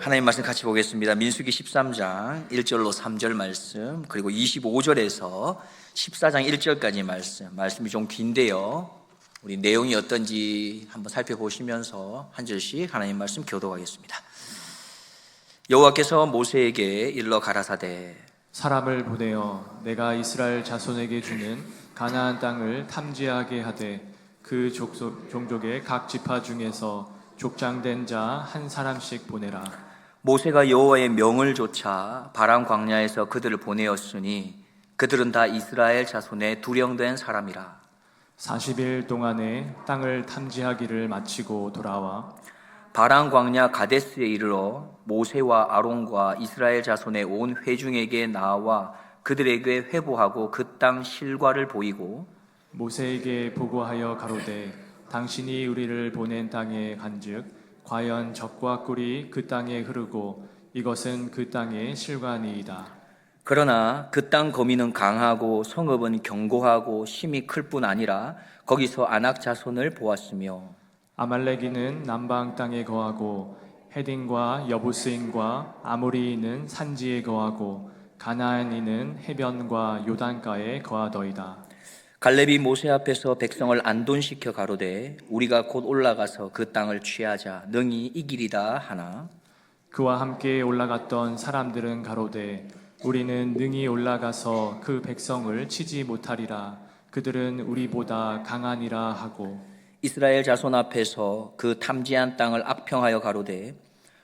하나님 말씀 같이 보겠습니다. 민수기 13장 1절로 3절 말씀, 그리고 25절에서 14장 1절까지 말씀이 좀 긴데요, 우리 내용이 어떤지 한번 살펴보시면서 한 절씩 하나님 말씀 교독하겠습니다. 여호와께서 모세에게 일러 가라사대 사람을 보내어 내가 이스라엘 자손에게 주는 가나안 땅을 탐지하게 하되 그 종족의 각 지파 중에서 족장된 자 한 사람씩 보내라. 모세가 여호와의 명을 좇아 바람 광야에서 그들을 보내었으니 그들은 다 이스라엘 자손의 두령된 사람이라. 40일 동안에 땅을 탐지하기를 마치고 돌아와 바람 광야 가데스에 이르러 모세와 아론과 이스라엘 자손의 온 회중에게 나와 그들에게 회보하고 그 땅 실과를 보이고 모세에게 보고하여 가로되 당신이 우리를 보낸 땅에 간즉 과연 젖과 꿀이 그 땅에 흐르고 이것은 그 땅의 실과니이다. 그러나 그 땅 거민은 강하고 성읍은 견고하고 심이 클 뿐 아니라 거기서 아낙 자손을 보았으며 아말렉이는 남방 땅에 거하고 헤딘과 여부스인과 아모리인은 산지에 거하고 가나안인은 해변과 요단가에 거하더이다. 갈렙이 모세 앞에서 백성을 안돈시켜 가로되 우리가 곧 올라가서 그 땅을 취하자 능히 이기리다 하나 그와 함께 올라갔던 사람들은 가로되 우리는 능히 올라가서 그 백성을 치지 못하리라. 그들은 우리보다 강하니라 하고 이스라엘 자손 앞에서 그 탐지한 땅을 악평하여 가로되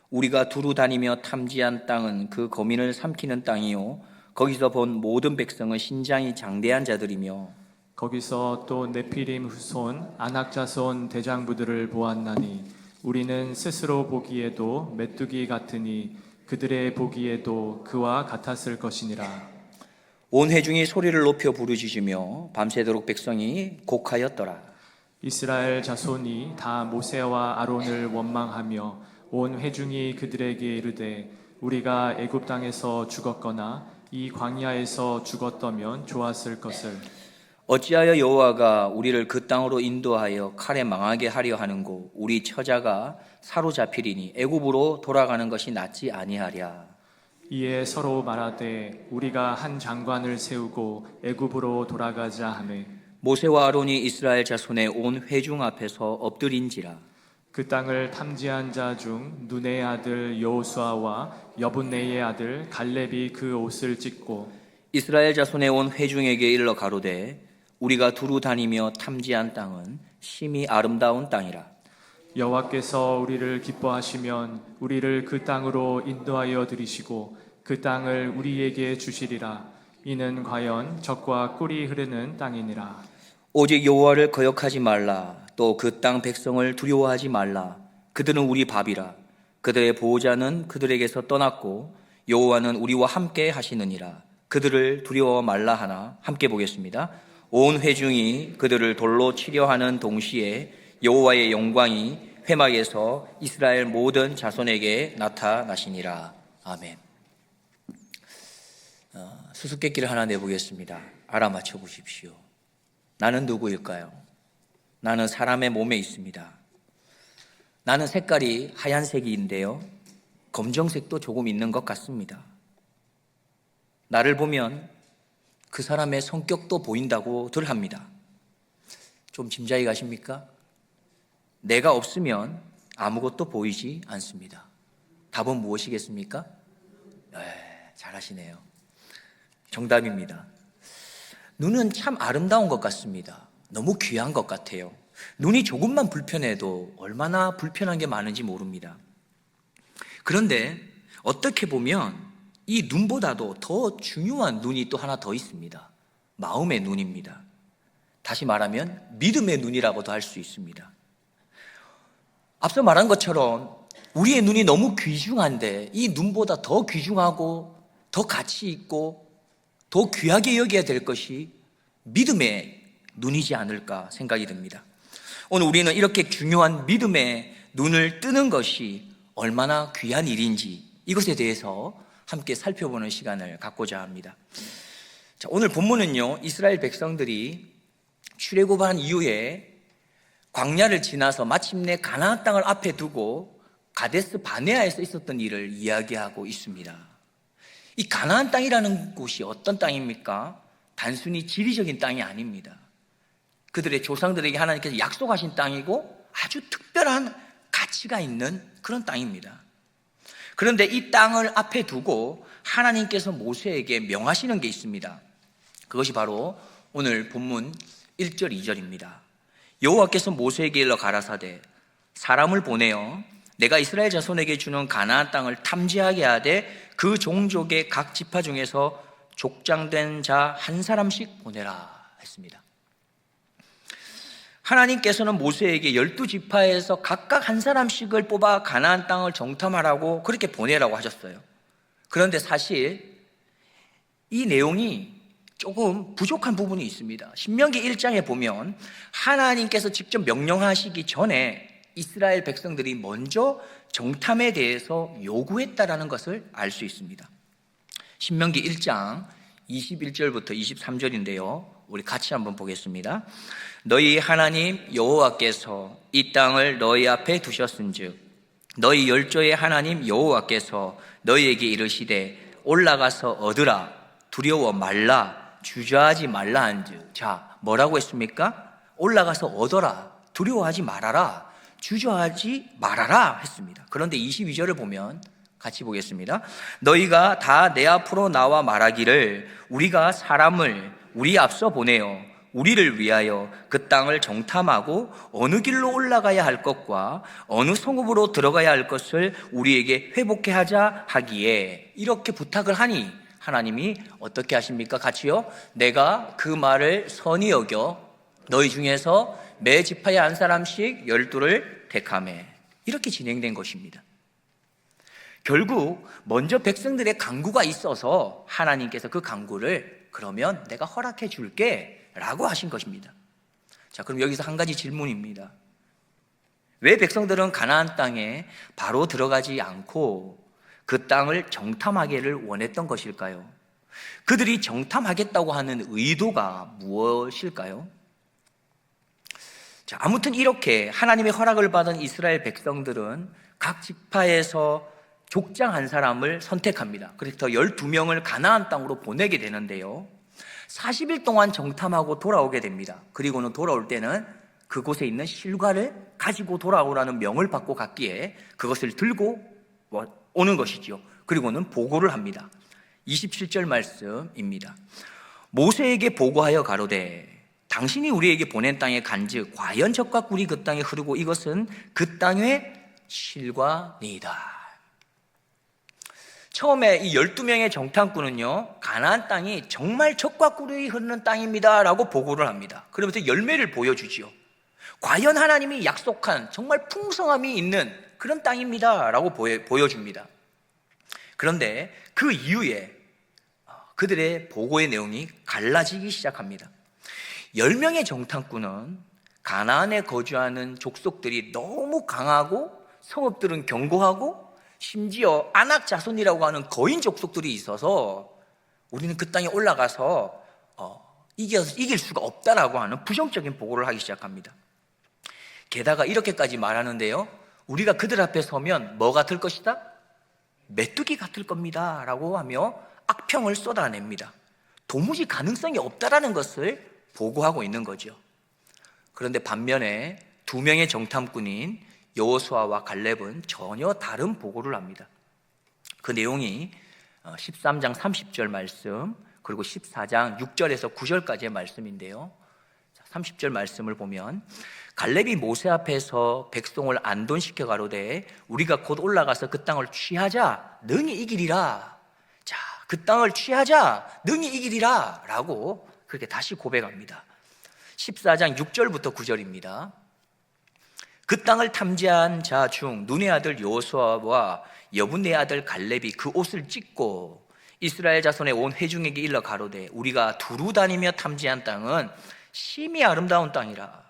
우리가 두루 다니며 탐지한 땅은 그 거민을 삼키는 땅이요 거기서 본 모든 백성은 신장이 장대한 자들이며 거기서 또 네피림 후손 아낙 자손 대장부들을 보았나니 우리는 스스로 보기에도 메뚜기 같으니 그들의 보기에도 그와 같았을 것이니라. 온 회중이 소리를 높여 부르짖으며 밤새도록 백성이 곡하였더라. 이스라엘 자손이 다 모세와 아론을 원망하며 온 회중이 그들에게 이르되 우리가 애굽 땅에서 죽었거나 이 광야에서 죽었더면 좋았을 것을 어찌하여 여호와가 우리를 그 땅으로 인도하여 칼에 망하게 하려 하는고 우리 처자가 사로잡히리니 애굽으로 돌아가는 것이 낫지 아니하랴. 이에 서로 말하되 우리가 한 장관을 세우고 애굽으로 돌아가자 하매 모세와 아론이 이스라엘 자손의 온 회중 앞에서 엎드린지라. 그 땅을 탐지한 자 중 눈의 아들 여호수아와 여분네의 아들 갈렙이 그 옷을 찢고 이스라엘 자손의 온 회중에게 일러 가로되 우리가 두루 다니며 탐지한 땅은 심히 아름다운 땅이라. 여호와께서 우리를 기뻐하시면 우리를 그 땅으로 인도하여 들이시고 그 땅을 우리에게 주시리라. 이는 과연 젖과 꿀이 흐르는 땅이니라. 오직 여호와를 거역하지 말라. 또 그 땅 백성을 두려워하지 말라. 그들은 우리 밥이라. 그들의 보호자는 그들에게서 떠났고 여호와는 우리와 함께 하시느니라. 그들을 두려워 말라 하나. 함께 보겠습니다. 온 회중이 그들을 돌로 치려 하는 동시에 여호와의 영광이 회막에서 이스라엘 모든 자손에게 나타나시니라. 아멘. 수수께끼를 하나 내보겠습니다. 알아맞혀 보십시오. 나는 누구일까요? 나는 사람의 몸에 있습니다. 나는 색깔이 하얀색인데요, 검정색도 조금 있는 것 같습니다. 나를 보면 그 사람의 성격도 보인다고들 합니다. 좀 짐작이 가십니까? 내가 없으면 아무것도 보이지 않습니다. 답은 무엇이겠습니까? 잘하시네요. 정답입니다. 눈은 참 아름다운 것 같습니다. 너무 귀한 것 같아요. 눈이 조금만 불편해도 얼마나 불편한 게 많은지 모릅니다. 그런데 어떻게 보면 이 눈보다도 더 중요한 눈이 또 하나 더 있습니다. 마음의 눈입니다. 다시 말하면 믿음의 눈이라고도 할 수 있습니다. 앞서 말한 것처럼 우리의 눈이 너무 귀중한데 이 눈보다 더 귀중하고 더 가치 있고 더 귀하게 여겨야 될 것이 믿음의 눈이지 않을까 생각이 듭니다. 오늘 우리는 이렇게 중요한 믿음의 눈을 뜨는 것이 얼마나 귀한 일인지 이것에 대해서 함께 살펴보는 시간을 갖고자 합니다. 자, 오늘 본문은요, 이스라엘 백성들이 출애굽한 이후에 광야를 지나서 마침내 가나안 땅을 앞에 두고 가데스 바네아에서 있었던 일을 이야기하고 있습니다. 이 가나안 땅이라는 곳이 어떤 땅입니까? 단순히 지리적인 땅이 아닙니다. 그들의 조상들에게 하나님께서 약속하신 땅이고 아주 특별한 가치가 있는 그런 땅입니다. 그런데 이 땅을 앞에 두고 하나님께서 모세에게 명하시는 게 있습니다. 그것이 바로 오늘 본문 1절 2절입니다. 여호와께서 모세에게 일러 가라사대 사람을 보내어 내가 이스라엘 자손에게 주는 가나안 땅을 탐지하게 하되 그 종족의 각 지파 중에서 족장된 자 한 사람씩 보내라 했습니다. 하나님께서는 모세에게 12지파에서 각각 한 사람씩을 뽑아 가나안 땅을 정탐하라고 그렇게 보내라고 하셨어요. 그런데 사실 이 내용이 조금 부족한 부분이 있습니다. 신명기 1장에 보면 하나님께서 직접 명령하시기 전에 이스라엘 백성들이 먼저 정탐에 대해서 요구했다라는 것을 알 수 있습니다. 신명기 1장 21절부터 23절인데요. 우리 같이 한번 보겠습니다. 너희 하나님 여호와께서 이 땅을 너희 앞에 두셨은즉 너희 열조의 하나님 여호와께서 너희에게 이르시되 올라가서 얻으라 두려워 말라 주저하지 말라 한즉. 자, 뭐라고 했습니까? 올라가서 얻어라 두려워하지 말아라 주저하지 말아라 했습니다. 그런데 22절을 보면 같이 보겠습니다. 너희가 다 내 앞으로 나와 말하기를 우리가 사람을 우리 앞서 보내어 우리를 위하여 그 땅을 정탐하고 어느 길로 올라가야 할 것과 어느 성읍으로 들어가야 할 것을 우리에게 회복해 하자 하기에 이렇게 부탁을 하니 하나님이 어떻게 하십니까? 같이요. 내가 그 말을 선히 여겨 너희 중에서 매 지파에 한 사람씩 12를 택하매 이렇게 진행된 것입니다. 결국 먼저 백성들의 간구가 있어서 하나님께서 그 간구를 그러면 내가 허락해 줄게 라고 하신 것입니다. 자, 그럼 여기서 한 가지 질문입니다. 왜 백성들은 가나안 땅에 바로 들어가지 않고 그 땅을 정탐하기를 원했던 것일까요? 그들이 정탐하겠다고 하는 의도가 무엇일까요? 자, 아무튼 이렇게 하나님의 허락을 받은 이스라엘 백성들은 각 지파에서 족장 한 사람을 선택합니다. 그래서 12명을 가나안 땅으로 보내게 되는데요. 40일 동안 정탐하고 돌아오게 됩니다. 그리고는 돌아올 때는 그곳에 있는 실과를 가지고 돌아오라는 명을 받고 갔기에 그것을 들고 오는 것이지요. 그리고는 보고를 합니다. 27절 말씀입니다. 모세에게 보고하여 가로되 당신이 우리에게 보낸 땅에 간즉 과연 젖과 꿀이 그 땅에 흐르고 이것은 그 땅의 실과니이다. 처음에 이 12명의 정탐꾼은요, 가나안 땅이 정말 젖과 꿀이 흐르는 땅입니다 라고 보고를 합니다. 그러면서 열매를 보여주지요. 과연 하나님이 약속한 정말 풍성함이 있는 그런 땅입니다 라고 보여줍니다. 그런데 그 이후에 그들의 보고의 내용이 갈라지기 시작합니다. 10명의 정탐꾼은 가나안에 거주하는 족속들이 너무 강하고 성읍들은 견고하고 심지어 아낙 자손이라고 하는 거인 족속들이 있어서 우리는 그 땅에 올라가서 이길 수가 없다라고 하는 부정적인 보고를 하기 시작합니다. 게다가 이렇게까지 말하는데요, 우리가 그들 앞에 서면 뭐 같을 것이다? 메뚜기 같을 겁니다 라고 하며 악평을 쏟아냅니다. 도무지 가능성이 없다라는 것을 보고하고 있는 거죠. 그런데 반면에 2명의 정탐꾼인 여호수아와 갈렙은 전혀 다른 보고를 합니다. 그 내용이 13장 30절 말씀 그리고 14장 6절에서 9절까지의 말씀인데요. 30절 말씀을 보면 갈렙이 모세 앞에서 백성을 안돈시켜 가로되 우리가 곧 올라가서 그 땅을 취하자 능히 이기리라. 자, 그 땅을 취하자 능히 이기리라 라고 그렇게 다시 고백합니다. 14장 6절부터 9절입니다. 그 땅을 탐지한 자 중 눈의 아들 여호수아와 여분의 아들 갈렙이 그 옷을 찢고 이스라엘 자손의 온 회중에게 일러 가로되 우리가 두루 다니며 탐지한 땅은 심히 아름다운 땅이라.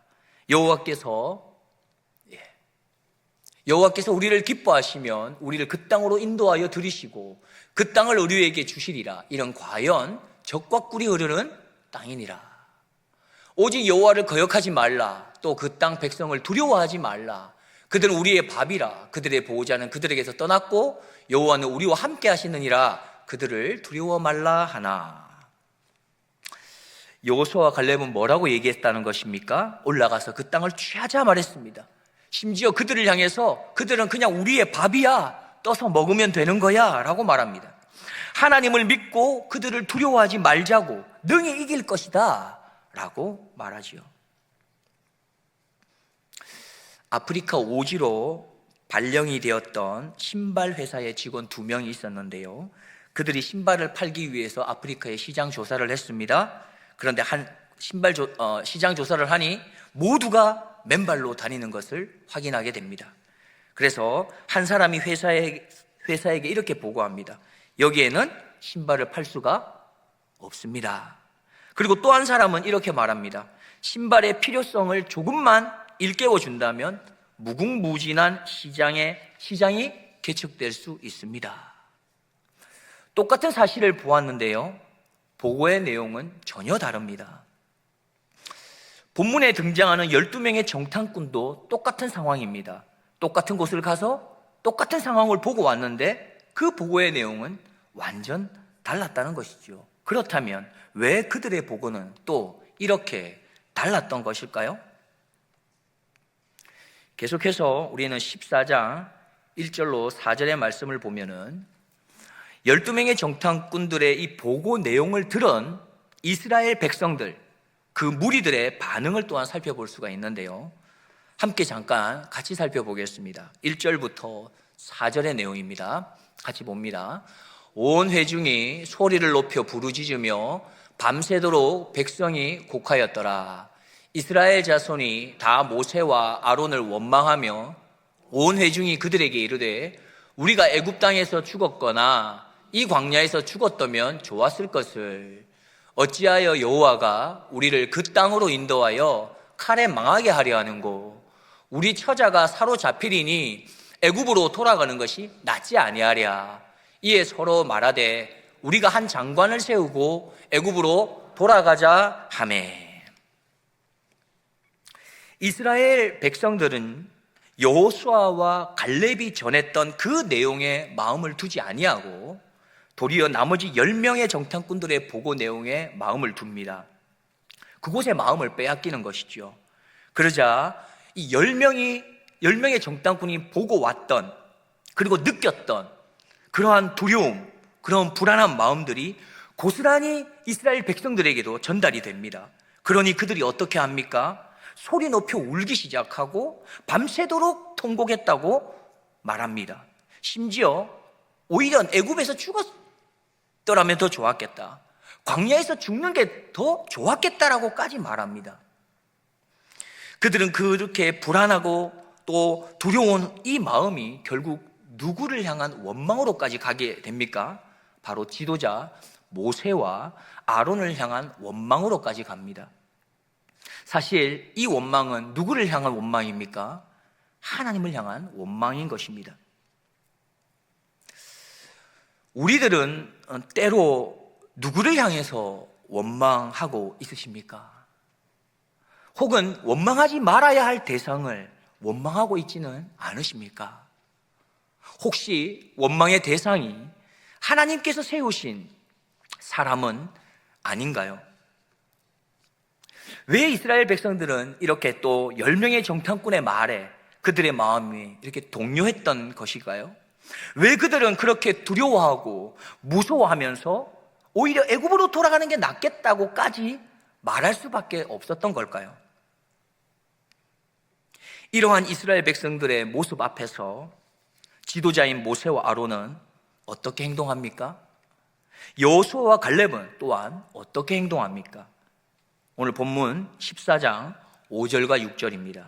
여호와께서 우리를 기뻐하시면 우리를 그 땅으로 인도하여 들이시고 그 땅을 우리에게 주시리라. 이런 과연 젖과 꿀이 흐르는 땅이니라. 오직 여호와를 거역하지 말라. 또 그 땅 백성을 두려워하지 말라. 그들은 우리의 밥이라 그들의 보호자는 그들에게서 떠났고 여호와는 우리와 함께 하시느니라 그들을 두려워 말라 하나. 여호수아와 갈렙은 뭐라고 얘기했다는 것입니까? 올라가서 그 땅을 취하자 말했습니다. 심지어 그들을 향해서 그들은 그냥 우리의 밥이야, 떠서 먹으면 되는 거야 라고 말합니다. 하나님을 믿고 그들을 두려워하지 말자고, 능히 이길 것이다 라고 말하지요. 아프리카 오지로 발령이 되었던 신발 회사의 직원 2명이 있었는데요, 그들이 신발을 팔기 위해서 아프리카에 시장 조사를 했습니다. 그런데 시장 조사를 하니 모두가 맨발로 다니는 것을 확인하게 됩니다. 그래서 한 사람이 회사에게 이렇게 보고합니다. 여기에는 신발을 팔 수가 없습니다. 그리고 또 한 사람은 이렇게 말합니다. 신발의 필요성을 조금만 일깨워 준다면 무궁무진한 시장이 개척될 수 있습니다. 똑같은 사실을 보았는데요, 보고의 내용은 전혀 다릅니다. 본문에 등장하는 12명의 정탐꾼도 똑같은 상황입니다. 똑같은 곳을 가서 똑같은 상황을 보고 왔는데 그 보고의 내용은 완전 달랐다는 것이죠. 그렇다면 왜 그들의 보고는 또 이렇게 달랐던 것일까요? 계속해서 우리는 14장 1절로 4절의 말씀을 보면은 12명의 정탐꾼들의 이 보고 내용을 들은 이스라엘 백성들, 그 무리들의 반응을 또한 살펴볼 수가 있는데요, 함께 잠깐 같이 살펴보겠습니다. 1절부터 4절의 내용입니다. 같이 봅니다. 온 회중이 소리를 높여 부르짖으며 밤새도록 백성이 곡하였더라. 이스라엘 자손이 다 모세와 아론을 원망하며 온 회중이 그들에게 이르되 우리가 애굽 땅에서 죽었거나 이 광야에서 죽었다면 좋았을 것을 어찌하여 여호와가 우리를 그 땅으로 인도하여 칼에 망하게 하려 하는고 우리 처자가 사로잡히리니 애굽으로 돌아가는 것이 낫지 아니하랴. 이에 서로 말하되 우리가 한 장관을 세우고 애굽으로 돌아가자 하매. 이스라엘 백성들은 여호수아와 갈렙이 전했던 그 내용에 마음을 두지 아니하고 도리어 나머지 10명의 정탐꾼들의 보고 내용에 마음을 둡니다. 그곳에 마음을 빼앗기는 것이죠. 그러자 이 10명의 정탐꾼이 보고 왔던, 그리고 느꼈던 그러한 두려움, 그런 불안한 마음들이 고스란히 이스라엘 백성들에게도 전달이 됩니다. 그러니 그들이 어떻게 합니까? 소리 높여 울기 시작하고 밤새도록 통곡했다고 말합니다. 심지어 오히려 애굽에서 죽었더라면 더 좋았겠다, 광야에서 죽는 게 더 좋았겠다라고까지 말합니다. 그들은 그렇게 불안하고 또 두려운 이 마음이 결국 누구를 향한 원망으로까지 가게 됩니까? 바로 지도자 모세와 아론을 향한 원망으로까지 갑니다. 사실 이 원망은 누구를 향한 원망입니까? 하나님을 향한 원망인 것입니다. 우리들은 때로 누구를 향해서 원망하고 있으십니까? 혹은 원망하지 말아야 할 대상을 원망하고 있지는 않으십니까? 혹시 원망의 대상이 하나님께서 세우신 사람은 아닌가요? 왜 이스라엘 백성들은 이렇게 또 10명의 정탐꾼의 말에 그들의 마음이 이렇게 동요했던 것일까요? 왜 그들은 그렇게 두려워하고 무서워하면서 오히려 애굽으로 돌아가는 게 낫겠다고까지 말할 수밖에 없었던 걸까요? 이러한 이스라엘 백성들의 모습 앞에서 지도자인 모세와 아론은 어떻게 행동합니까? 여호수아와 갈렙은 또한 어떻게 행동합니까? 오늘 본문 14장 5절과 6절입니다.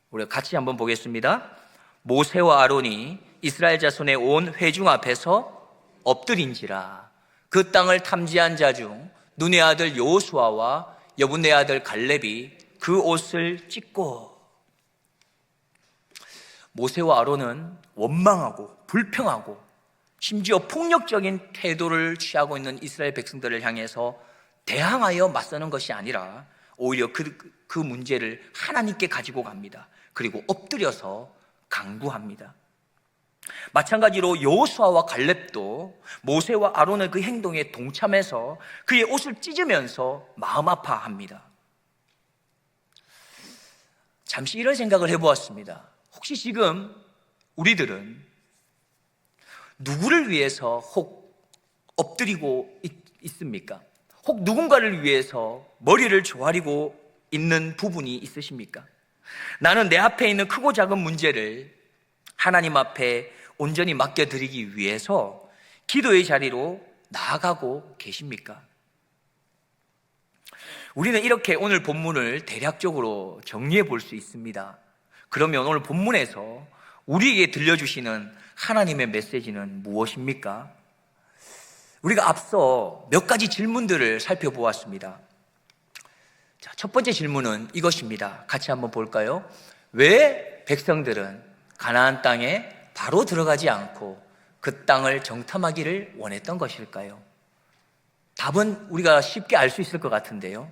우리 같이 한번 보겠습니다. 모세와 아론이 이스라엘 자손의 온 회중 앞에서 엎드린지라. 그 땅을 탐지한 자 중 눈의 아들 여호수아와 여분의 아들 갈렙이 그 옷을 찢고. 모세와 아론은 원망하고 불평하고 심지어 폭력적인 태도를 취하고 있는 이스라엘 백성들을 향해서 대항하여 맞서는 것이 아니라 오히려 그 문제를 하나님께 가지고 갑니다. 그리고 엎드려서 간구합니다. 마찬가지로 여호수아와 갈렙도 모세와 아론의 그 행동에 동참해서 그의 옷을 찢으면서 마음 아파합니다. 잠시 이런 생각을 해보았습니다. 혹시 지금 우리들은 누구를 위해서 혹 엎드리고 있습니까? 혹 누군가를 위해서 머리를 조아리고 있는 부분이 있으십니까? 나는 내 앞에 있는 크고 작은 문제를 하나님 앞에 온전히 맡겨드리기 위해서 기도의 자리로 나아가고 계십니까? 우리는 이렇게 오늘 본문을 대략적으로 정리해 볼 수 있습니다. 그러면 오늘 본문에서 우리에게 들려주시는 하나님의 메시지는 무엇입니까? 우리가 앞서 몇 가지 질문들을 살펴보았습니다. 자, 첫 번째 질문은 이것입니다. 같이 한번 볼까요? 왜 백성들은 가나안 땅에 바로 들어가지 않고 그 땅을 정탐하기를 원했던 것일까요? 답은 우리가 쉽게 알 수 있을 것 같은데요.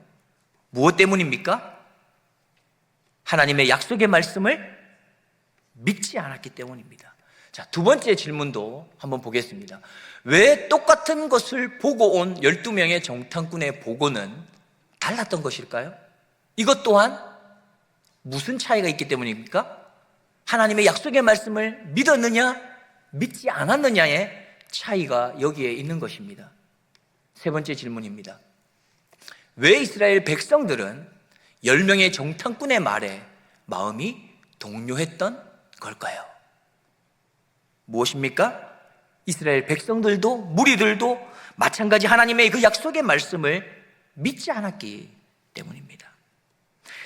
무엇 때문입니까? 하나님의 약속의 말씀을 믿지 않았기 때문입니다. 자, 두 번째 질문도 한번 보겠습니다. 왜 똑같은 것을 보고 온 12명의 정탐꾼의 보고는 달랐던 것일까요? 이것 또한 무슨 차이가 있기 때문입니까? 하나님의 약속의 말씀을 믿었느냐, 믿지 않았느냐의 차이가 여기에 있는 것입니다. 세 번째 질문입니다. 왜 이스라엘 백성들은 10명의 정탐꾼의 말에 마음이 동요했던 걸까요? 무엇입니까? 이스라엘 백성들도 무리들도 마찬가지 하나님의 그 약속의 말씀을 믿지 않았기 때문입니다.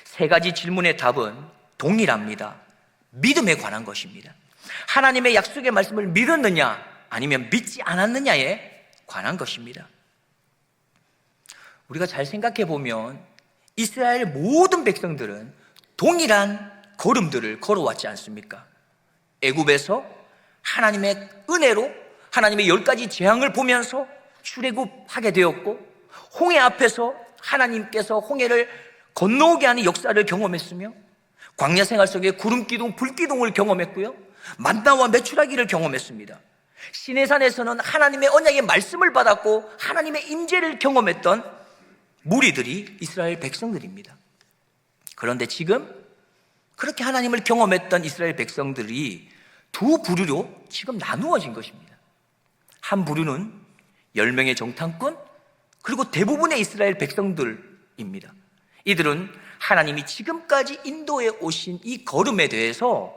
세 가지 질문의 답은 동일합니다. 믿음에 관한 것입니다. 하나님의 약속의 말씀을 믿었느냐 아니면 믿지 않았느냐에 관한 것입니다. 우리가 잘 생각해 보면 이스라엘 모든 백성들은 동일한 걸음들을 걸어왔지 않습니까? 애굽에서 하나님의 은혜로 하나님의 10가지 재앙을 보면서 출애굽하게 되었고, 홍해 앞에서 하나님께서 홍해를 건너오게 하는 역사를 경험했으며, 광야 생활 속에 구름기둥, 불기둥을 경험했고요, 만나와 메추라기를 경험했습니다. 시내산에서는 하나님의 언약의 말씀을 받았고 하나님의 임재를 경험했던 무리들이 이스라엘 백성들입니다. 그런데 지금 그렇게 하나님을 경험했던 이스라엘 백성들이 두 부류로 지금 나누어진 것입니다. 한 부류는 10명의 정탐꾼, 그리고 대부분의 이스라엘 백성들입니다. 이들은 하나님이 지금까지 인도해 오신 이 걸음에 대해서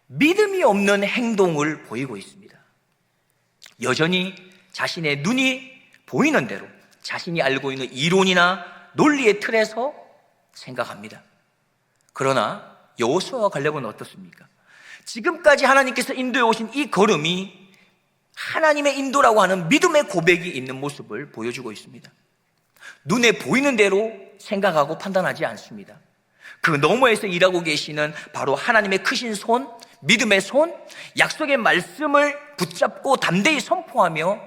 믿음이 없는 행동을 보이고 있습니다. 여전히 자신의 눈이 보이는 대로 자신이 알고 있는 이론이나 논리의 틀에서 생각합니다. 그러나 여호수아와 갈렙은 어떻습니까? 지금까지 하나님께서 인도해 오신 이 걸음이 하나님의 인도라고 하는 믿음의 고백이 있는 모습을 보여주고 있습니다. 눈에 보이는 대로 생각하고 판단하지 않습니다. 그 너머에서 일하고 계시는 바로 하나님의 크신 손, 믿음의 손, 약속의 말씀을 붙잡고 담대히 선포하며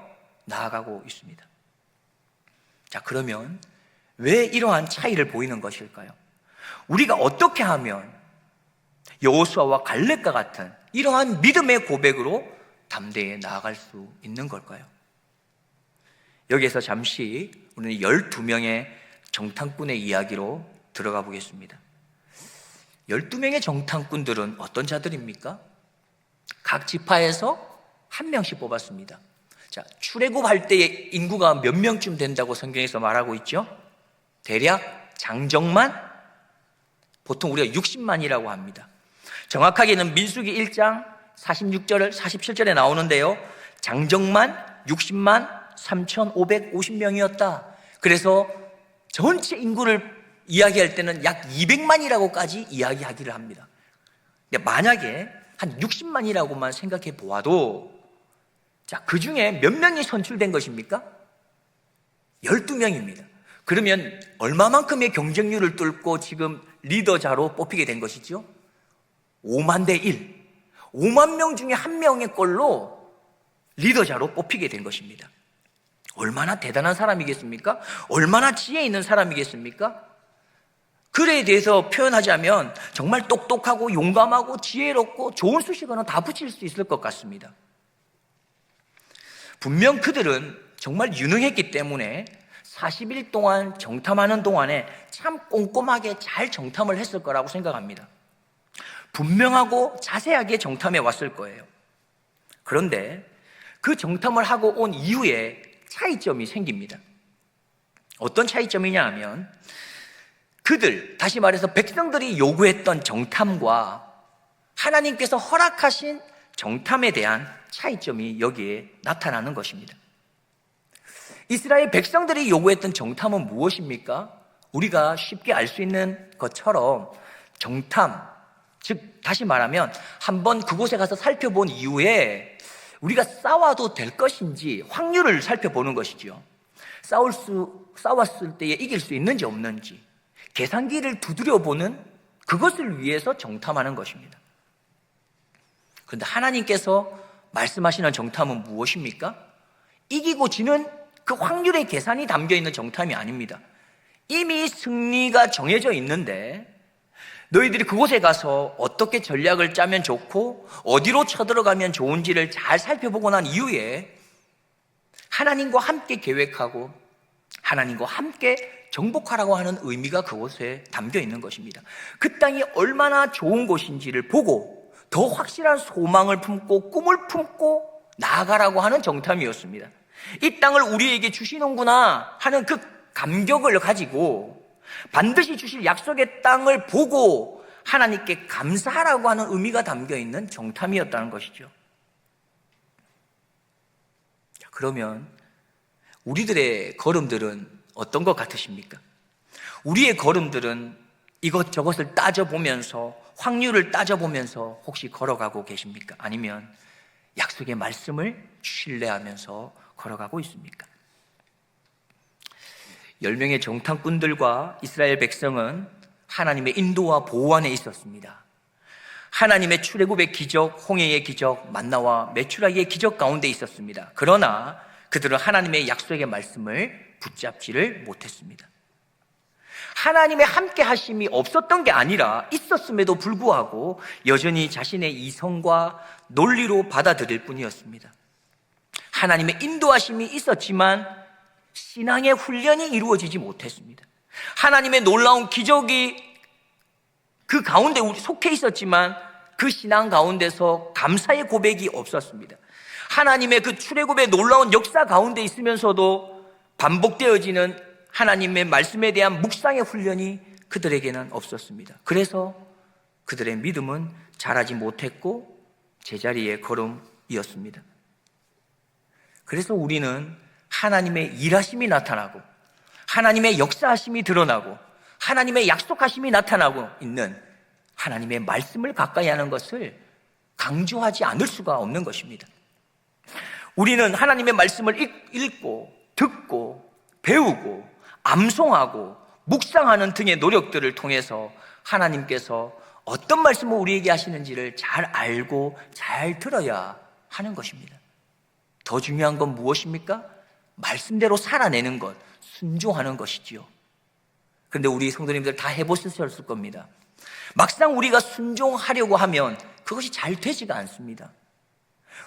나아가고 있습니다. 자, 그러면 왜 이러한 차이를 보이는 것일까요? 우리가 어떻게 하면 여호수아와 갈렙과 같은 이러한 믿음의 고백으로 담대히 나아갈 수 있는 걸까요? 여기에서 잠시 우리는 12명의 정탐꾼의 이야기로 들어가 보겠습니다. 12명의 정탐꾼들은 어떤 자들입니까? 각 지파에서 한 명씩 뽑았습니다. 자, 출애굽할 때의 인구가 몇 명쯤 된다고 성경에서 말하고 있죠? 대략 장정만, 보통 우리가 60만이라고 합니다. 정확하게는 민수기 1장 46절, 47절에 나오는데요, 장정만 60만 3,550명이었다. 그래서 전체 인구를 이야기할 때는 약 200만이라고까지 이야기하기를 합니다. 근데 만약에 한 60만이라고만 생각해 보아도, 자, 그 중에 몇 명이 선출된 것입니까? 12명입니다. 그러면 얼마만큼의 경쟁률을 뚫고 지금 리더자로 뽑히게 된 것이죠? 5만 대 1. 5만 명 중에 한 명의 걸로 리더자로 뽑히게 된 것입니다. 얼마나 대단한 사람이겠습니까? 얼마나 지혜 있는 사람이겠습니까? 글에 대해서 표현하자면 정말 똑똑하고 용감하고 지혜롭고 좋은 수식어는 다 붙일 수 있을 것 같습니다. 분명 그들은 정말 유능했기 때문에 40일 동안 정탐하는 동안에 참 꼼꼼하게 잘 정탐을 했을 거라고 생각합니다. 분명하고 자세하게 정탐해 왔을 거예요. 그런데 그 정탐을 하고 온 이후에 차이점이 생깁니다. 어떤 차이점이냐 하면 그들, 다시 말해서 백성들이 요구했던 정탐과 하나님께서 허락하신 정탐에 대한 차이점이 여기에 나타나는 것입니다. 이스라엘 백성들이 요구했던 정탐은 무엇입니까? 우리가 쉽게 알 수 있는 것처럼 정탐, 즉 다시 말하면 한번 그곳에 가서 살펴본 이후에 우리가 싸워도 될 것인지 확률을 살펴보는 것이죠. 싸웠을 때에 이길 수 있는지 없는지 계산기를 두드려보는 그것을 위해서 정탐하는 것입니다. 그런데 하나님께서 말씀하시는 정탐은 무엇입니까? 이기고 지는 그 확률의 계산이 담겨있는 정탐이 아닙니다. 이미 승리가 정해져 있는데 너희들이 그곳에 가서 어떻게 전략을 짜면 좋고 어디로 쳐들어가면 좋은지를 잘 살펴보고 난 이후에 하나님과 함께 계획하고 하나님과 함께 정복하라고 하는 의미가 그곳에 담겨 있는 것입니다. 그 땅이 얼마나 좋은 곳인지를 보고 더 확실한 소망을 품고 꿈을 품고 나아가라고 하는 정탐이었습니다. 이 땅을 우리에게 주시는구나 하는 그 감격을 가지고 반드시 주실 약속의 땅을 보고 하나님께 감사하라고 하는 의미가 담겨 있는 정탐이었다는 것이죠. 그러면 우리들의 걸음들은 어떤 것 같으십니까? 우리의 걸음들은 이것저것을 따져보면서 확률을 따져보면서 혹시 걸어가고 계십니까? 아니면 약속의 말씀을 신뢰하면서 걸어가고 있습니까? 10명의 정탐꾼들과 이스라엘 백성은 하나님의 인도와 보호 안에 있었습니다. 하나님의 출애굽의 기적, 홍해의 기적, 만나와 메추라기의 기적 가운데 있었습니다. 그러나 그들은 하나님의 약속의 말씀을 붙잡지를 못했습니다. 하나님의 함께 하심이 없었던 게 아니라 있었음에도 불구하고 여전히 자신의 이성과 논리로 받아들일 뿐이었습니다. 하나님의 인도하심이 있었지만 신앙의 훈련이 이루어지지 못했습니다. 하나님의 놀라운 기적이 그 가운데 속해 있었지만 그 신앙 가운데서 감사의 고백이 없었습니다. 하나님의 그 출애굽의 놀라운 역사 가운데 있으면서도 반복되어지는 하나님의 말씀에 대한 묵상의 훈련이 그들에게는 없었습니다. 그래서 그들의 믿음은 자라지 못했고 제자리의 걸음이었습니다. 그래서 우리는 하나님의 일하심이 나타나고 하나님의 역사하심이 드러나고 하나님의 약속하심이 나타나고 있는 하나님의 말씀을 가까이 하는 것을 강조하지 않을 수가 없는 것입니다. 우리는 하나님의 말씀을 읽고 듣고 배우고 암송하고 묵상하는 등의 노력들을 통해서 하나님께서 어떤 말씀을 우리에게 하시는지를 잘 알고 잘 들어야 하는 것입니다. 더 중요한 건 무엇입니까? 말씀대로 살아내는 것, 순종하는 것이지요. 그런데 우리 성도님들 다 해보셨을 겁니다. 막상 우리가 순종하려고 하면 그것이 잘 되지가 않습니다.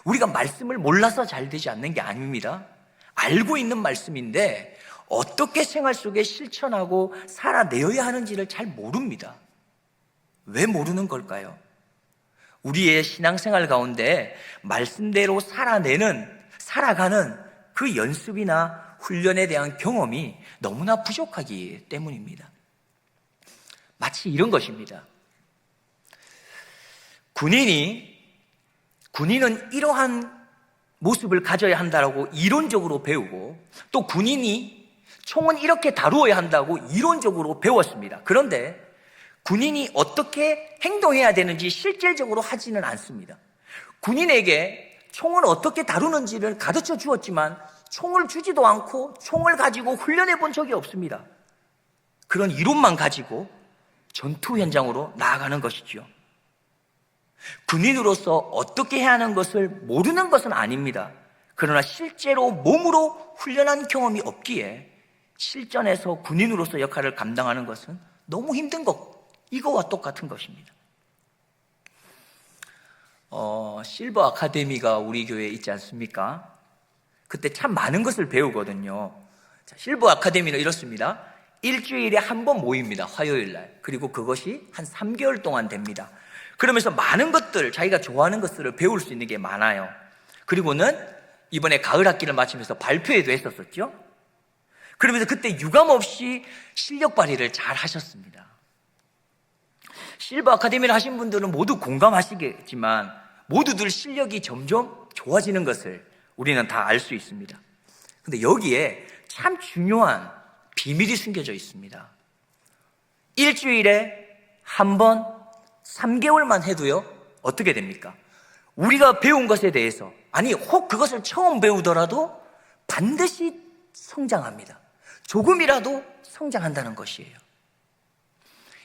우리가 말씀을 몰라서 잘 되지 않는 게 아닙니다. 알고 있는 말씀인데 어떻게 생활 속에 실천하고 살아내어야 하는지를 잘 모릅니다. 왜 모르는 걸까요? 우리의 신앙생활 가운데 말씀대로 살아가는 그 연습이나 훈련에 대한 경험이 너무나 부족하기 때문입니다. 마치 이런 것입니다. 군인은 이러한 모습을 가져야 한다고 이론적으로 배우고 또 군인이 총은 이렇게 다루어야 한다고 이론적으로 배웠습니다. 그런데 군인이 어떻게 행동해야 되는지 실질적으로 하지는 않습니다. 군인에게 총을 어떻게 다루는지를 가르쳐 주었지만 총을 주지도 않고 총을 가지고 훈련해 본 적이 없습니다. 그런 이론만 가지고 전투 현장으로 나아가는 것이죠. 군인으로서 어떻게 해야 하는 것을 모르는 것은 아닙니다. 그러나 실제로 몸으로 훈련한 경험이 없기에 실전에서 군인으로서 역할을 감당하는 것은 너무 힘든 것, 이거와 똑같은 것입니다. 실버 아카데미가 우리 교회에 있지 않습니까? 그때 참 많은 것을 배우거든요. 자, 실버 아카데미는 이렇습니다. 일주일에 한 번 모입니다. 화요일 날. 그리고 그것이 한 3개월 동안 됩니다. 그러면서 많은 것들, 자기가 좋아하는 것들을 배울 수 있는 게 많아요. 그리고는 이번에 가을 학기를 마치면서 발표회도 했었었죠. 그러면서 그때 유감없이 실력 발휘를 잘 하셨습니다. 실버 아카데미를 하신 분들은 모두 공감하시겠지만 모두들 실력이 점점 좋아지는 것을 우리는 다 알 수 있습니다. 근데 여기에 참 중요한 비밀이 숨겨져 있습니다. 일주일에 한 번 3개월만 해도요, 어떻게 됩니까? 우리가 배운 것에 대해서, 아니 혹 그것을 처음 배우더라도 반드시 성장합니다. 조금이라도 성장한다는 것이에요.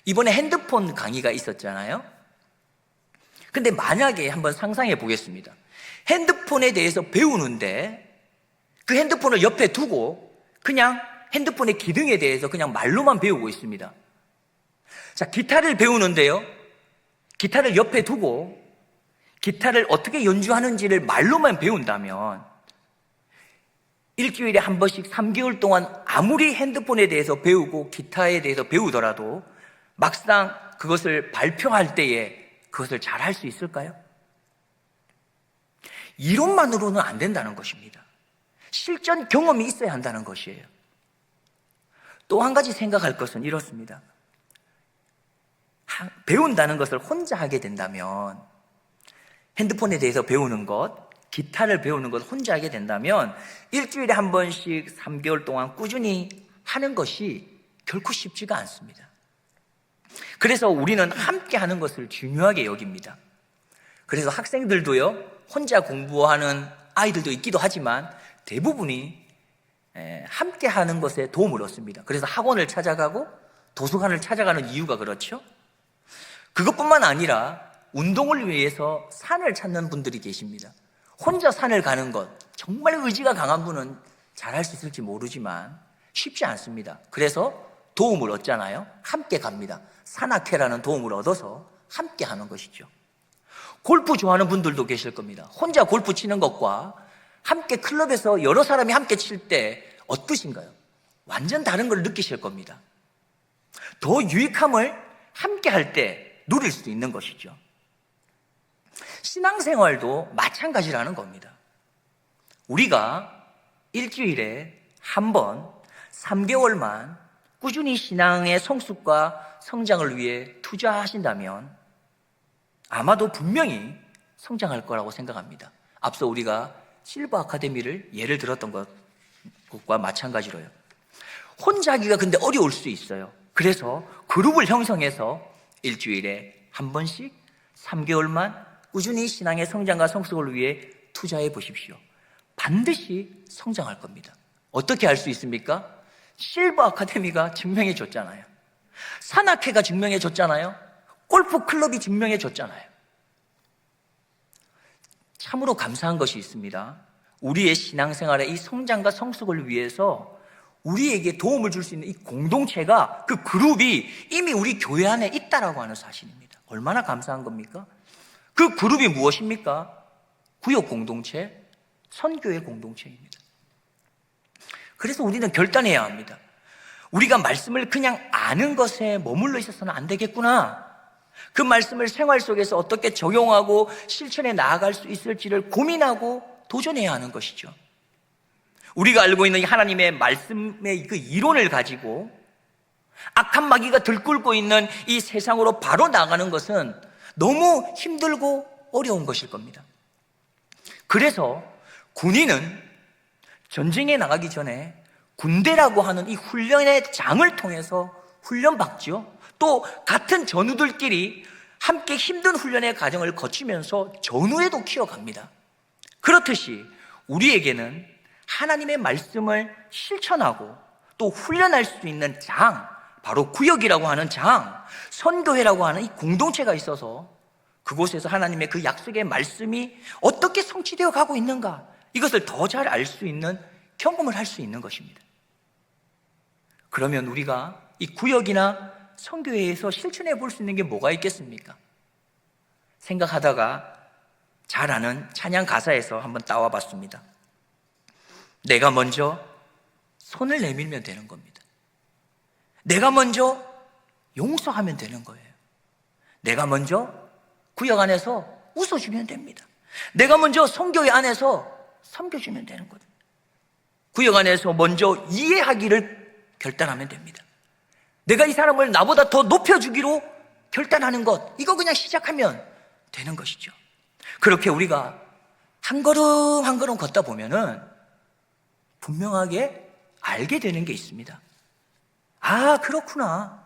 이번에 핸드폰 강의가 있었잖아요. 근데 만약에 한번 상상해 보겠습니다. 핸드폰에 대해서 배우는데 그 핸드폰을 옆에 두고 그냥 핸드폰의 기능에 대해서 그냥 말로만 배우고 있습니다. 자, 기타를 배우는데요, 기타를 옆에 두고 기타를 어떻게 연주하는지를 말로만 배운다면 일주일에 한 번씩 3개월 동안 아무리 핸드폰에 대해서 배우고 기타에 대해서 배우더라도 막상 그것을 발표할 때에 그것을 잘 할 수 있을까요? 이론만으로는 안 된다는 것입니다. 실전 경험이 있어야 한다는 것이에요. 또 한 가지 생각할 것은 이렇습니다. 배운다는 것을 혼자 하게 된다면, 핸드폰에 대해서 배우는 것, 기타를 배우는 것 혼자 하게 된다면 일주일에 한 번씩 3개월 동안 꾸준히 하는 것이 결코 쉽지가 않습니다. 그래서 우리는 함께 하는 것을 중요하게 여깁니다. 그래서 학생들도요, 혼자 공부하는 아이들도 있기도 하지만 대부분이 함께 하는 것에 도움을 얻습니다. 그래서 학원을 찾아가고 도서관을 찾아가는 이유가 그렇죠. 그것뿐만 아니라 운동을 위해서 산을 찾는 분들이 계십니다. 혼자 산을 가는 것, 정말 의지가 강한 분은 잘할 수 있을지 모르지만 쉽지 않습니다. 그래서 도움을 얻잖아요. 함께 갑니다. 산악회라는 도움을 얻어서 함께 하는 것이죠. 골프 좋아하는 분들도 계실 겁니다. 혼자 골프 치는 것과 함께 클럽에서 여러 사람이 함께 칠 때 어떠신가요? 완전 다른 걸 느끼실 겁니다. 더 유익함을 함께 할 때 누릴 수 있는 것이죠. 신앙생활도 마찬가지라는 겁니다. 우리가 일주일에 한 번 3개월만 꾸준히 신앙의 성숙과 성장을 위해 투자하신다면 아마도 분명히 성장할 거라고 생각합니다. 앞서 우리가 실버 아카데미를 예를 들었던 것과 마찬가지로요. 혼자 하기가 근데 어려울 수 있어요. 그래서 그룹을 형성해서 일주일에 한 번씩 3개월만 꾸준히 신앙의 성장과 성숙을 위해 투자해 보십시오. 반드시 성장할 겁니다. 어떻게 할 수 있습니까? 실버 아카데미가 증명해 줬잖아요. 산악회가 증명해 줬잖아요. 골프 클럽이 증명해 줬잖아요. 참으로 감사한 것이 있습니다. 우리의 신앙생활의 이 성장과 성숙을 위해서 우리에게 도움을 줄 수 있는 이 공동체가, 그 그룹이 이미 우리 교회 안에 있다라고 하는 사실입니다. 얼마나 감사한 겁니까? 그 그룹이 무엇입니까? 구역 공동체, 선교회 공동체입니다. 그래서 우리는 결단해야 합니다. 우리가 말씀을 그냥 아는 것에 머물러 있어서는 안 되겠구나. 그 말씀을 생활 속에서 어떻게 적용하고 실천해 나아갈 수 있을지를 고민하고 도전해야 하는 것이죠. 우리가 알고 있는 하나님의 말씀의 그 이론을 가지고 악한 마귀가 들끓고 있는 이 세상으로 바로 나가는 것은 너무 힘들고 어려운 것일 겁니다. 그래서 군인은 전쟁에 나가기 전에 군대라고 하는 이 훈련의 장을 통해서 훈련받죠. 또 같은 전우들끼리 함께 힘든 훈련의 과정을 거치면서 전우에도 키워갑니다. 그렇듯이 우리에게는 하나님의 말씀을 실천하고 또 훈련할 수 있는 장, 바로 구역이라고 하는 장, 선교회라고 하는 이 공동체가 있어서 그곳에서 하나님의 그 약속의 말씀이 어떻게 성취되어 가고 있는가, 이것을 더 잘 알 수 있는 경험을 할 수 있는 것입니다. 그러면 우리가 이 구역이나 선교회에서 실천해 볼 수 있는 게 뭐가 있겠습니까? 생각하다가 잘 아는 찬양 가사에서 한번 따와 봤습니다. 내가 먼저 손을 내밀면 되는 겁니다. 내가 먼저 용서하면 되는 거예요. 내가 먼저 구역 안에서 웃어주면 됩니다. 내가 먼저 선교회 안에서 섬겨주면 되는 거예요. 구역 안에서 먼저 이해하기를 결단하면 됩니다. 내가 이 사람을 나보다 더 높여주기로 결단하는 것, 이거 그냥 시작하면 되는 것이죠. 그렇게 우리가 한 걸음 한 걸음 걷다 보면은 분명하게 알게 되는 게 있습니다. 아, 그렇구나.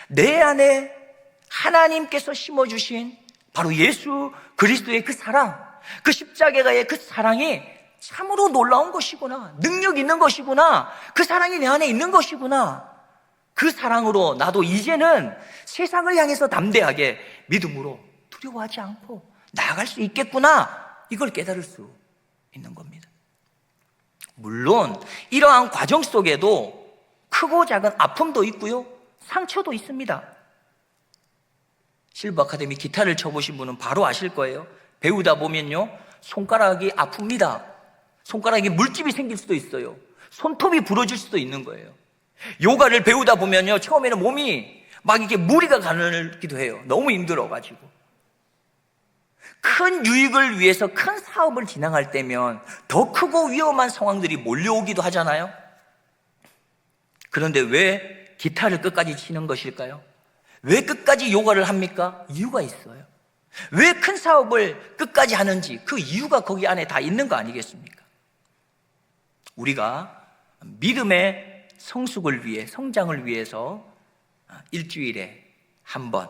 내 안에 하나님께서 심어주신 바로 예수 그리스도의 그 사랑, 그 십자가의 그 사랑이 참으로 놀라운 것이구나. 능력 있는 것이구나. 그 사랑이 내 안에 있는 것이구나. 그 사랑으로 나도 이제는 세상을 향해서 담대하게 믿음으로 두려워하지 않고 나아갈 수 있겠구나. 이걸 깨달을 수 있는 겁니다. 물론 이러한 과정 속에도 크고 작은 아픔도 있고요, 상처도 있습니다. 실버 아카데미 기타를 쳐보신 분은 바로 아실 거예요. 배우다 보면요, 손가락이 아픕니다. 손가락에 물집이 생길 수도 있어요. 손톱이 부러질 수도 있는 거예요. 요가를 배우다 보면요, 처음에는 몸이 막 이렇게 무리가 가늘기도 해요. 너무 힘들어가지고. 큰 유익을 위해서 큰 사업을 진행할 때면 더 크고 위험한 상황들이 몰려오기도 하잖아요. 그런데 왜 기타를 끝까지 치는 것일까요? 왜 끝까지 요가를 합니까? 이유가 있어요. 왜 큰 사업을 끝까지 하는지 그 이유가 거기 안에 다 있는 거 아니겠습니까? 우리가 믿음의 성숙을 위해, 성장을 위해서 일주일에 한 번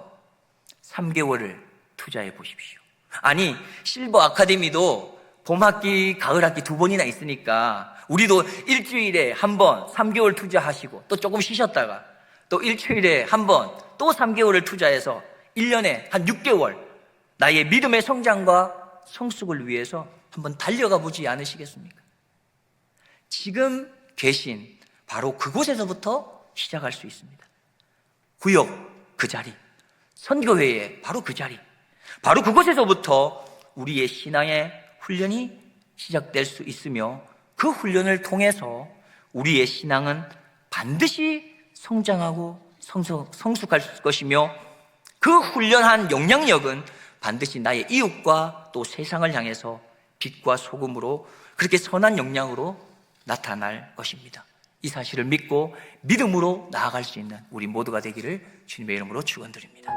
3개월을 투자해 보십시오. 아니, 실버 아카데미도 봄학기, 가을학기 2번이나 있으니까 우리도 일주일에 한 번 3개월 투자하시고 또 조금 쉬셨다가 또 일주일에 한 번 또 3개월을 투자해서 1년에 한 6개월 나의 믿음의 성장과 성숙을 위해서 한번 달려가 보지 않으시겠습니까? 지금 계신 바로 그곳에서부터 시작할 수 있습니다. 구역 그 자리, 선교회의 바로 그 자리, 바로 그곳에서부터 우리의 신앙의 훈련이 시작될 수 있으며 그 훈련을 통해서 우리의 신앙은 반드시 성장하고 성숙할 것이며 그 훈련한 영향력은 반드시 나의 이웃과 또 세상을 향해서 빛과 소금으로 그렇게 선한 영향으로 나타날 것입니다. 이 사실을 믿고 믿음으로 나아갈 수 있는 우리 모두가 되기를 주님의 이름으로 축원드립니다.